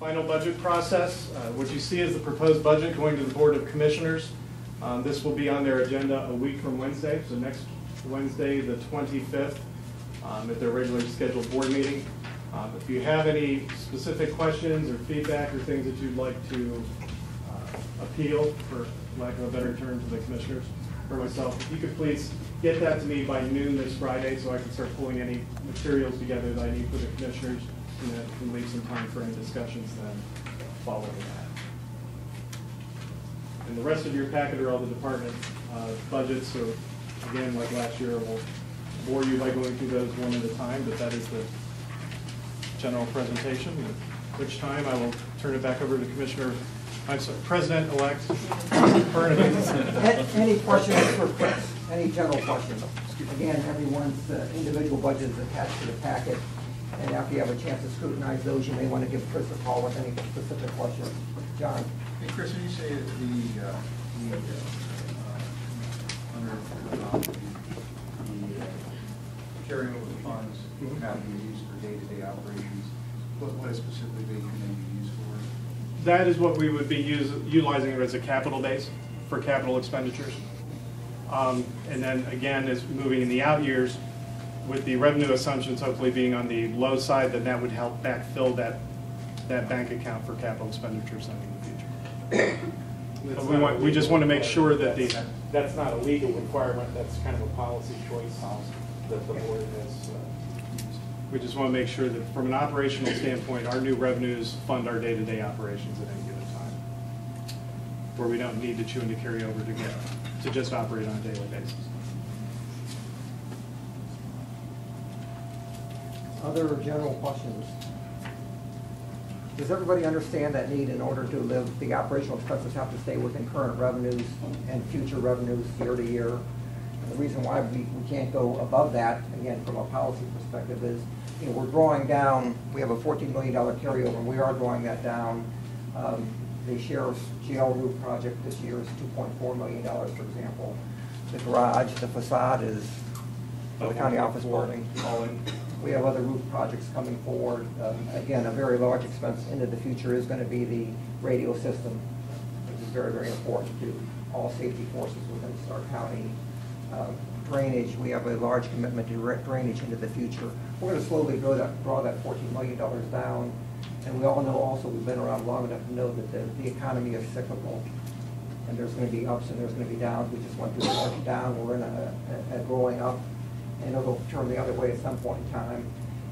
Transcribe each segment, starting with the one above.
final budget process. What you see is the proposed budget going to the Board of Commissioners. This will be on their agenda a week from Wednesday, so next Wednesday, the 25th, at their regularly scheduled board meeting. If you have any specific questions or feedback or things that you'd like to appeal, for lack of a better term, to the commissioners or myself, if you could please get that to me by noon this Friday so I can start pulling any materials together that I need for the commissioners, and then can leave some time for any discussions then following that. And the rest of your packet are all the department budgets, so again, like last year, I won't bore you by going through those one at a time, but that is the general presentation, at which time I will turn it back over to President-elect Burnham. Any questions for Chris? Any general questions? Again, everyone's individual budget is attached to the packet, and after you have a chance to scrutinize those, you may want to give Chris a call with any specific questions. John? Hey, Chris, when you say that the carryover funds have to be used for day-to-day operations, what specifically can they be used for? That is what we would be utilizing it as a capital base for capital expenditures. And then again, as moving in the out years, with the revenue assumptions hopefully being on the low side, then that would help backfill that bank account for capital expenditures in the future. We just want to make sure that that's not a legal requirement. That's kind of a policy choice that the board has. We just want to make sure that from an operational standpoint, our new revenues fund our day-to-day operations at any given time, where we don't need to chew into carryover to just operate on a daily basis. Other general questions? Does everybody understand that need in order to live? The operational expenses have to stay within current revenues and future revenues year to year. And the reason why we can't go above that, again, from a policy perspective, is we're drawing down. We have a $14 million carryover, and we are drawing that down. The sheriff's jail roof project this year is $2.4 million, for example. The garage, the facade is the county office building. We have other roof projects coming forward. Again, a very large expense into the future is going to be the radio system, which is very, very important to all safety forces within Stark County. Drainage, we have a large commitment to drainage into the future. We're going to slowly draw that $14 million down. And we all know also, we've been around long enough to know that the economy is cyclical. And there's going to be ups and there's going to be downs. We just went through a large down. We're in a growing up. And it'll turn the other way at some point in time.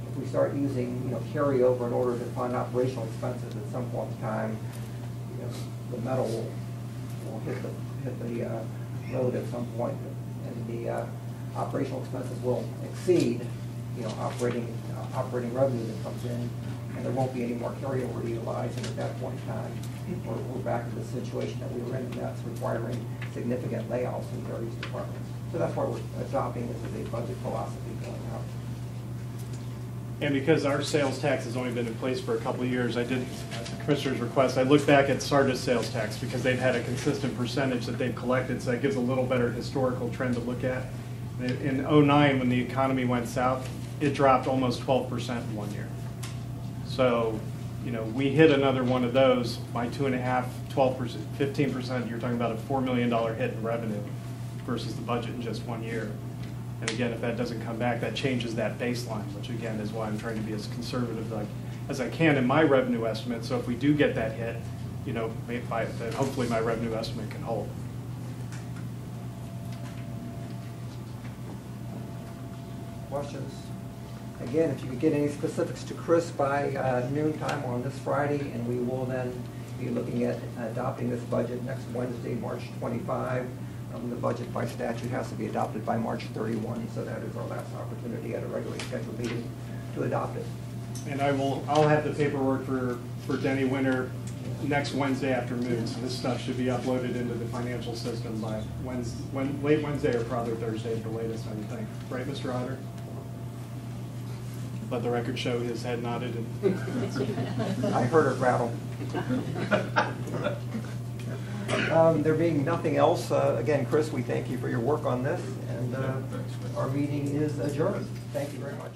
If we start using carryover in order to fund operational expenses at some point in time, the metal will hit the road at some point, and the operational expenses will exceed operating revenue that comes in, and there won't be any more carryover to utilize. And at that point in time, we're back to the situation that we were in, and that's requiring significant layoffs in various departments. So that's why we're adopting this as a budget philosophy going out. And because our sales tax has only been in place for a couple of years, I did, at the Commissioner's request, I looked back at Sardis sales tax because they've had a consistent percentage that they've collected, so that gives a little better historical trend to look at. In 2009, when the economy went south, it dropped almost 12% in 1 year. So, we hit another one of those by 2.5%, 12%, 15%. You're talking about a $4 million hit in revenue versus the budget in just 1 year. And again, if that doesn't come back, that changes that baseline, which again is why I'm trying to be as conservative as I can in my revenue estimate. So if we do get that hit, hopefully my revenue estimate can hold. Questions? Again, if you could get any specifics to Chris by noontime on this Friday, and we will then be looking at adopting this budget next Wednesday, March 25. The budget by statute has to be adopted by March 31, so that is our last opportunity at a regularly scheduled meeting to adopt it. And I'll have the paperwork for Denny Winter next Wednesday afternoon, so this stuff should be uploaded into the financial system by late Wednesday or probably Thursday at the latest, I would think. Right, Mr. Otter? Let the record show his head nodded. I heard it rattle. There being nothing else, again, Chris, we thank you for your work on this, and our meeting is adjourned. Thank you very much.